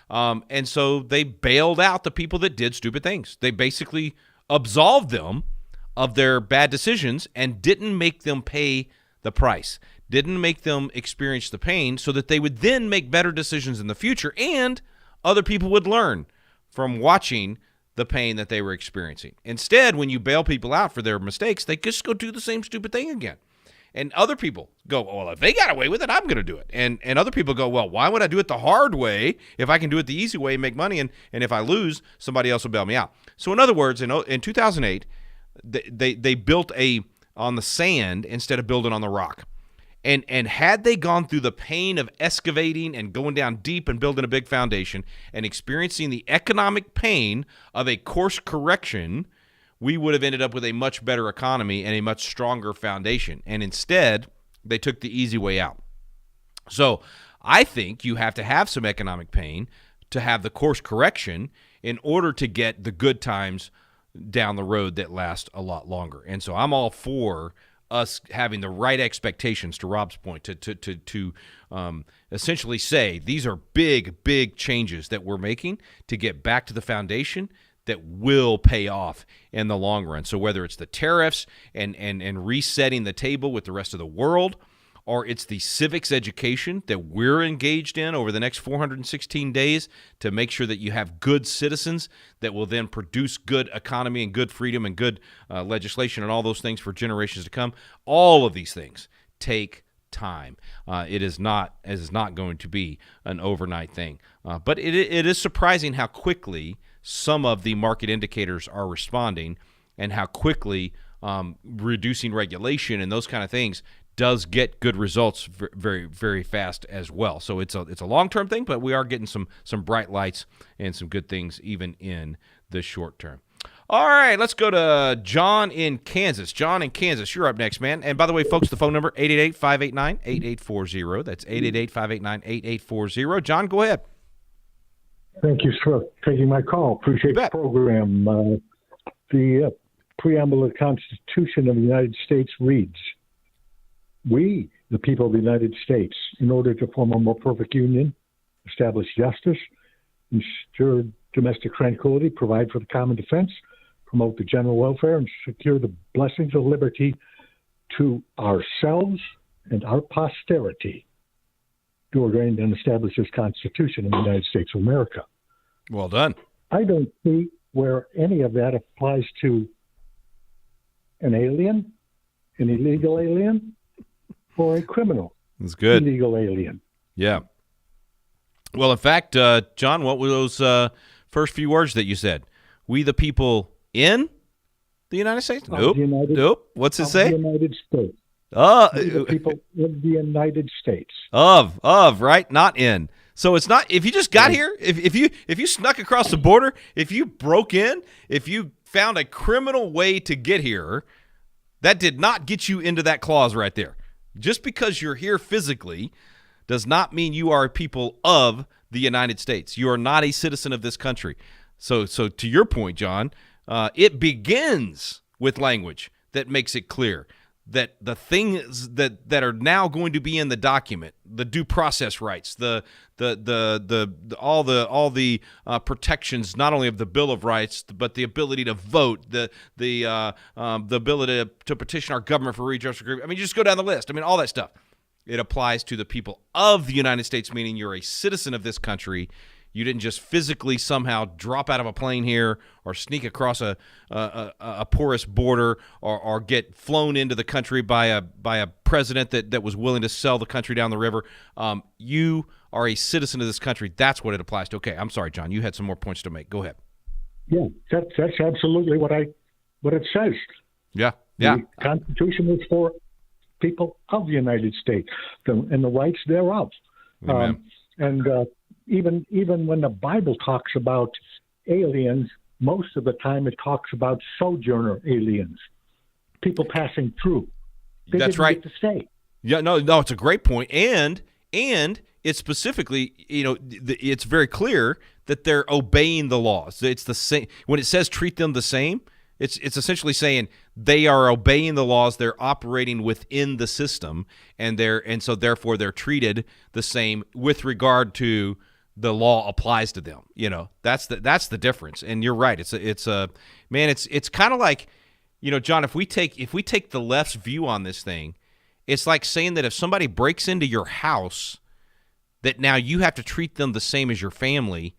Speaker 13: And so they bailed out the people that did stupid things. They basically absolved them of their bad decisions and didn't make them pay the price. didn't make them experience the pain so that they would then make better decisions in the future, and other people would learn from watching the pain that they were experiencing. Instead, when you bail people out for their mistakes, they just go do the same stupid thing again. And other people go, well, if they got away with it, I'm going to do it. And other people go, well, why would I do it the hard way if I can do it the easy way and make money? And if I lose, somebody else will bail me out. So in other words, in 2008, they built on the sand instead of building on the rock. And had they gone through the pain of excavating and going down deep and building a big foundation and experiencing the economic pain of a course correction, we would have ended up with a much better economy and a much stronger foundation. And instead, they took the easy way out. So I think you have to have some economic pain to have the course correction in order to get the good times down the road that last a lot longer. And so I'm all for us having the right expectations, to Rob's point, to essentially say these are big changes that we're making to get back to the foundation that will pay off in the long run. So whether it's the tariffs and resetting the table with the rest of the world, or it's the civics education that we're engaged in over the next 416 days to make sure that you have good citizens that will then produce good economy and good freedom and good legislation and all those things for generations to come. All of these things take time. It is not going to be an overnight thing. But it is surprising how quickly some of the market indicators are responding and how quickly reducing regulation and those kind of things does get good results very, very fast as well. So it's a long-term thing, but we are getting some bright lights and some good things even in the short term. All right, let's go to John in Kansas. John in Kansas, you're up next, man. And by the way, folks, the phone number, 888-589-8840. That's 888-589-8840. John, go ahead.
Speaker 5: Thank you for taking my call. Appreciate the program. The preamble of the Constitution of the United States reads, "We, the people of the United States, in order to form a more perfect union, establish justice, ensure domestic tranquility, provide for the common defense, promote the general welfare, and secure the blessings of liberty to ourselves and our posterity, do ordain and establish this Constitution of the United States of America."
Speaker 13: Well done.
Speaker 5: I don't see where any of that applies to an alien, an illegal alien, or a criminal.
Speaker 13: That's good.
Speaker 5: Illegal alien.
Speaker 13: Yeah. Well, in fact, John, what were those first few words that you said? We the people in the United States? Nope. Nope. What's it say?
Speaker 5: The United States. We the people of the United States.
Speaker 13: Of, right? Not in. So it's not, if you just got here, if you snuck across the border, if you broke in, if you found a criminal way to get here, that did not get you into that clause right there. Just because you're here physically does not mean you are a people of the United States. You are not a citizen of this country. So to your point, John, it begins with language that makes it clear that the things that are now going to be in the document, the due process rights, all the protections, not only of the Bill of Rights, but the ability to vote, the ability to petition our government for redress agreement. I mean, you just go down the list. I mean, all that stuff. It applies to the people of the United States, meaning you're a citizen of this country. You didn't just physically somehow drop out of a plane here or sneak across a porous border or get flown into the country by a president that was willing to sell the country down the river. You are a citizen of this country. That's what it applies to. Okay, I'm sorry, John. You had some more points to make. Go ahead.
Speaker 5: Yeah, that's absolutely what it says.
Speaker 13: Yeah.
Speaker 5: The Constitution is for people of the United States and the rights thereof. Even when the Bible talks about aliens, most of the time it talks about sojourner aliens, people passing through.
Speaker 13: That's right.
Speaker 5: Get to stay.
Speaker 13: Yeah, no, it's a great point, and it's specifically, it's very clear that they're obeying the laws. It's the same when it says treat them the same. It's essentially saying they are obeying the laws. They're operating within the system, and so therefore they're treated the same with regard to the law applies to them. That's the difference. And you're right. It's kind of like, John, if we take the left's view on this thing It's like saying that if somebody breaks into your house, that now you have to treat them the same as your family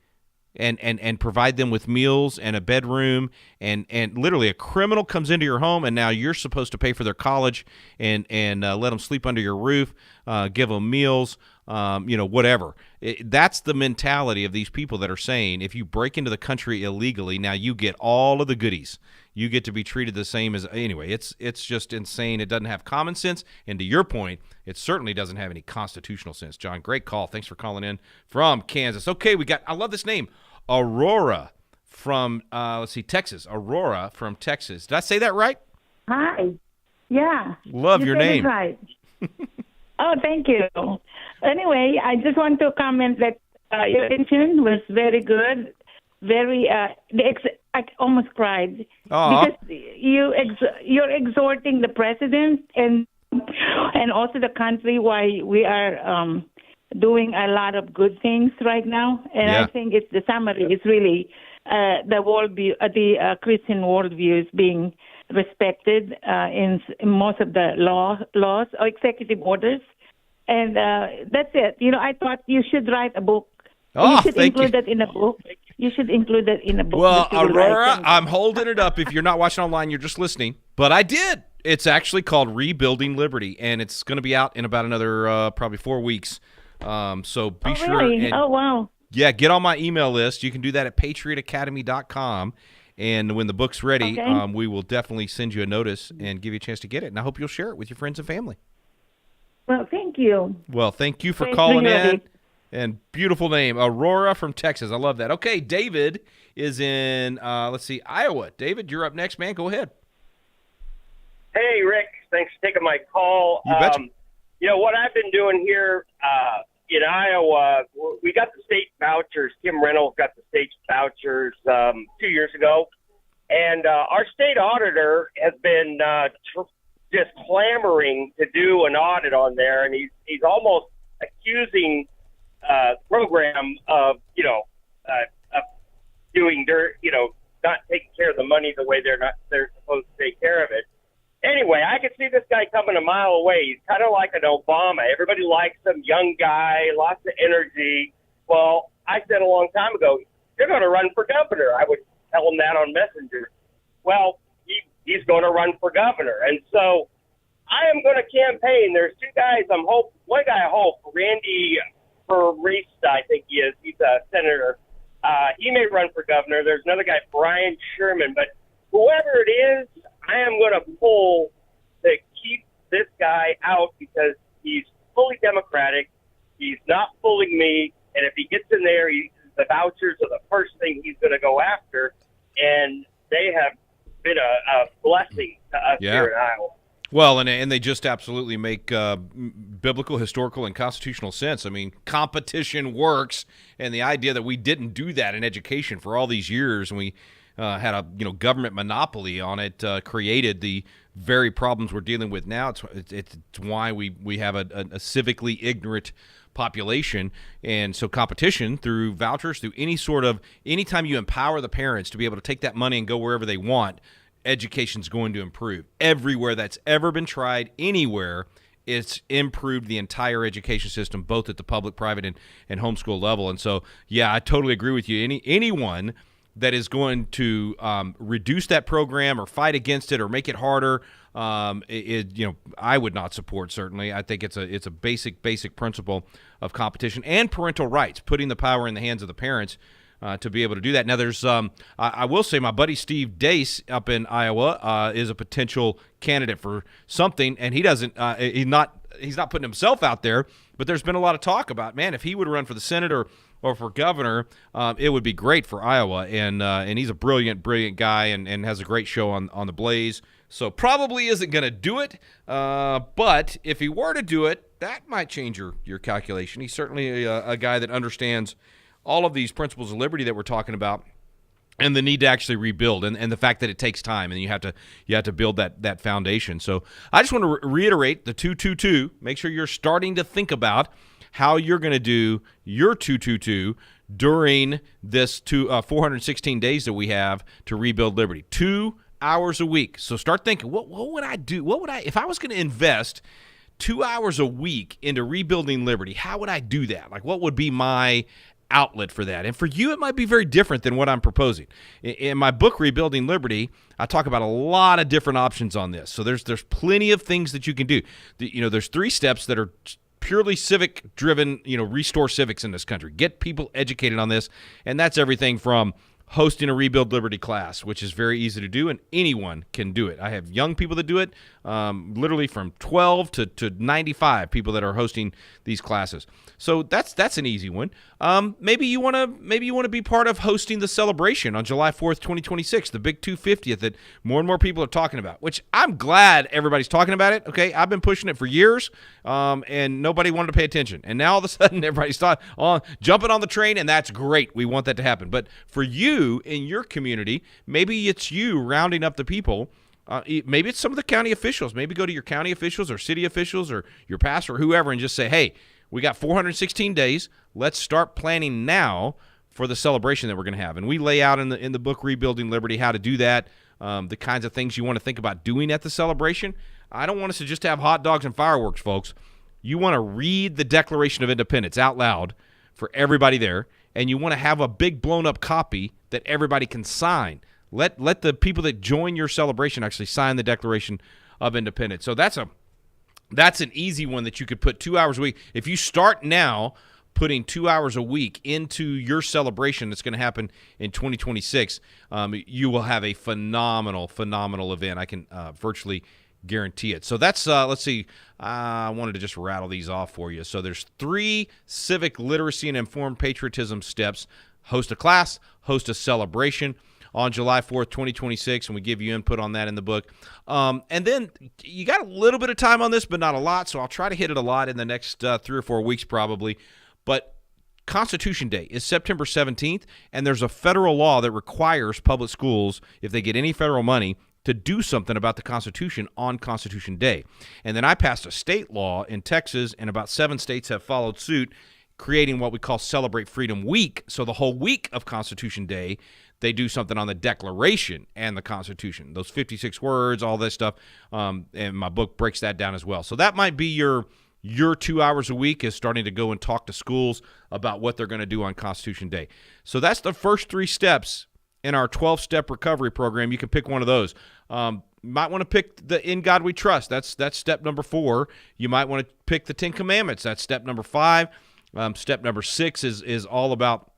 Speaker 13: and provide them with meals and a bedroom, and literally a criminal comes into your home and now you're supposed to pay for their college and let them sleep under your roof, give them meals, whatever. That's the mentality of these people that are saying if you break into the country illegally, now you get all of the goodies. You get to be treated the same as anyway. It's just insane. It doesn't have common sense, and to your point, it certainly doesn't have any constitutional sense. John, great call. Thanks for calling in from Kansas. Okay, I love this name, Aurora from Texas. Aurora from Texas. Did I say that right?
Speaker 1: Hi. Yeah.
Speaker 13: Love your name.
Speaker 1: Right. Oh, thank you. Anyway, I just want to comment that your interview was very good. Very, I almost cried.
Speaker 13: Aww.
Speaker 1: Because you're exhorting the president and also the country why we are doing a lot of good things right now. And
Speaker 13: Yeah.
Speaker 1: I think it's the summary is really the worldview, the Christian worldview is being respected in most of the laws or executive orders. And that's it. I thought you should write a book.
Speaker 13: Oh,
Speaker 1: you should
Speaker 13: thank
Speaker 1: include
Speaker 13: you.
Speaker 1: that in a book. You should include that in a book.
Speaker 13: Well,
Speaker 1: that you will
Speaker 13: Aurora,
Speaker 1: write.
Speaker 13: I'm holding it up. If you're not watching online, you're just listening. But I did. It's actually called Rebuilding Liberty, and it's going to be out in about another probably 4 weeks. So be sure.
Speaker 1: Really?
Speaker 13: And,
Speaker 1: oh, wow.
Speaker 13: yeah, get on my email list. You can do that at patriotacademy.com. And when the book's ready,
Speaker 1: Okay.
Speaker 13: we will definitely send you a notice and give you a chance to get it. And I hope you'll share it with your friends and family.
Speaker 1: Well, thank you.
Speaker 13: Well, thank you for
Speaker 1: Praise
Speaker 13: calling
Speaker 1: the
Speaker 13: in.
Speaker 1: Lord.
Speaker 13: And beautiful name, Aurora from Texas. I love that. Okay, David is in, Iowa. David, you're up next, man. Go ahead.
Speaker 6: Hey, Rick. Thanks for taking my call.
Speaker 13: You betcha.
Speaker 6: What I've been doing here in Iowa, we got the state vouchers. Kim Reynolds got the state vouchers 2 years ago. And our state auditor has been just clamoring to do an audit on there. And he's almost accusing program of doing dirt, not taking care of the money the way they're supposed to take care of it. Anyway, I could see this guy coming a mile away. He's kind of like an Obama. Everybody likes him, young guy, lots of energy. Well, I said a long time ago, you're going to run for governor. I would tell him that on Messenger. Well, he's going to run for governor. And so I am going to campaign. There's two guys one guy I hope, Randy Farista, I think he is. He's a senator. He may run for governor. There's another guy, Brian Sherman. But whoever it is, I am going to pull to keep this guy out because he's fully Democratic. He's not fooling me. And if he gets in there, the vouchers are the first thing he's going to go after. And they have been a blessing to us here in Iowa.
Speaker 13: Well, and they just absolutely make biblical, historical, and constitutional sense. I mean, competition works, and the idea that we didn't do that in education for all these years, and we had a government monopoly on it, created the very problems we're dealing with now. It's why we have a civically ignorant population, and so competition through vouchers, through anytime you empower the parents to be able to take that money and go wherever they want, education's going to improve. Everywhere that's ever been tried, anywhere, it's improved the entire education system, both at the public, private, and homeschool level. And so, yeah, I totally agree with you. Anyone that is going to reduce that program or fight against it or make it harder, I would not support. Certainly, I think it's a basic principle of competition and parental rights, putting the power in the hands of the parents to be able to do that. Now, there's I will say my buddy Steve Dace up in Iowa is a potential candidate for something, and he doesn't he's not putting himself out there, but there's been a lot of talk about, man, if he would run for the Senate or for governor, it would be great for Iowa, and he's a brilliant guy and has a great show on the Blaze. So probably isn't going to do it, but if he were to do it, that might change your calculation. He's certainly a guy that understands all of these principles of liberty that we're talking about, and the need to actually rebuild, and the fact that it takes time, and you have to build that foundation. So I just want to reiterate the 222. Make sure you're starting to think about how you're going to do your 222 during this 416 days that we have to rebuild liberty. 2 hours a week. So start thinking, what would I do? What would I, if I was going to invest 2 hours a week into rebuilding liberty, how would I do that? Like, what would be my outlet for that? And for you, it might be very different than what I'm proposing. In my book, Rebuilding Liberty, I talk about a lot of different options on this. So there's plenty of things that you can do. There's 3 steps that are purely civic driven, restore civics in this country. Get people educated on this. And that's everything from hosting a Rebuild Liberty class, which is very easy to do, and anyone can do it. I have young people that do it, literally from 12 to 95 people that are hosting these classes. So that's an easy one. Maybe you want to be part of hosting the celebration on July 4th, 2026, the big 250th that more and more people are talking about, which I'm glad everybody's talking about it. Okay, I've been pushing it for years, and nobody wanted to pay attention. And now all of a sudden everybody's jumping on the train, and that's great. We want that to happen. But for you in your community, maybe it's you rounding up the people. Maybe it's some of the county officials. Maybe go to your county officials or city officials or your pastor or whoever and just say, hey, we got 416 days. Let's start planning now for the celebration that we're going to have. And we lay out in the book Rebuilding Liberty how to do that, the kinds of things you want to think about doing at the celebration. I don't want us to just have hot dogs and fireworks, folks. You want to read the Declaration of Independence out loud for everybody there, and you want to have a big blown-up copy that everybody can sign. Let the people that join your celebration actually sign the Declaration of Independence. So that's an easy one that you could put 2 hours a week. If you start now putting 2 hours a week into your celebration that's going to happen in 2026, you will have a phenomenal event. I can virtually guarantee it. So that's, let's see, I wanted to just rattle these off for you. So there's 3 civic literacy and informed patriotism steps. Host a class, host a celebration on July 4th, 2026, and we give you input on that in the book. And then you got a little bit of time on this, but not a lot, so I'll try to hit it a lot in the next 3 or 4 weeks probably. But Constitution Day is September 17th, and there's a federal law that requires public schools, if they get any federal money, to do something about the Constitution on Constitution Day. And then I passed a state law in Texas, and about 7 states have followed suit, creating what we call Celebrate Freedom Week. So the whole week of Constitution Day, they do something on the Declaration and the Constitution, those 56 words, all this stuff, and my book breaks that down as well. So that might be your 2 hours a week, is starting to go and talk to schools about what they're going to do on Constitution Day. So that's the first 3 steps in our 12-step recovery program. You can pick one of those. Might want to pick the In God We Trust. That's step number 4. You might want to pick the 10 Commandments. That's step number 5. Step number 6 is all about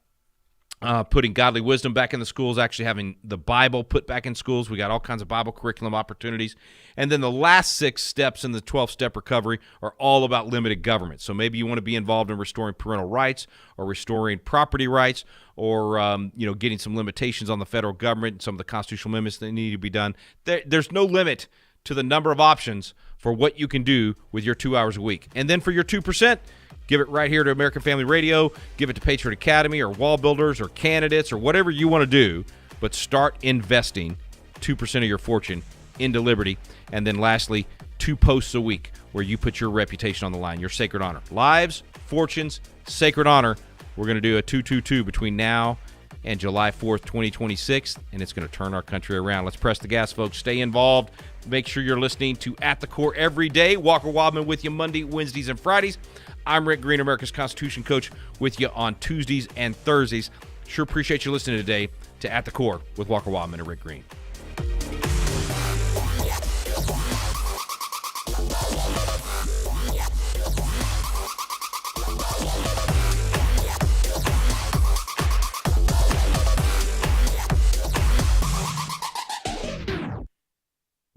Speaker 13: putting godly wisdom back in the schools, actually having the Bible put back in schools. We got all kinds of Bible curriculum opportunities. And then the last 6 steps in the 12-step recovery are all about limited government. So maybe you want to be involved in restoring parental rights or restoring property rights, or getting some limitations on the federal government and some of the constitutional amendments that need to be done. There's no limit to the number of options for what you can do with your 2 hours a week. And then for your 2%, give it right here to American Family Radio. Give it to Patriot Academy or Wall Builders or candidates or whatever you want to do. But start investing 2% of your fortune into liberty. And then lastly, 2 posts a week where you put your reputation on the line, your sacred honor. Lives, fortunes, sacred honor. We're going to do a 222 between now and July 4th, 2026, and it's going to turn our country around. Let's press the gas, folks. Stay involved. Make sure you're listening to At the Core every day. Walker Wildmon with you Monday, Wednesdays, and Fridays. I'm Rick Green, America's Constitution Coach, with you on Tuesdays and Thursdays. Sure appreciate you listening today to At the Core with Walker Wildmon and Rick Green.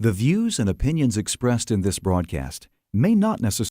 Speaker 7: The views and opinions expressed in this broadcast may not necessarily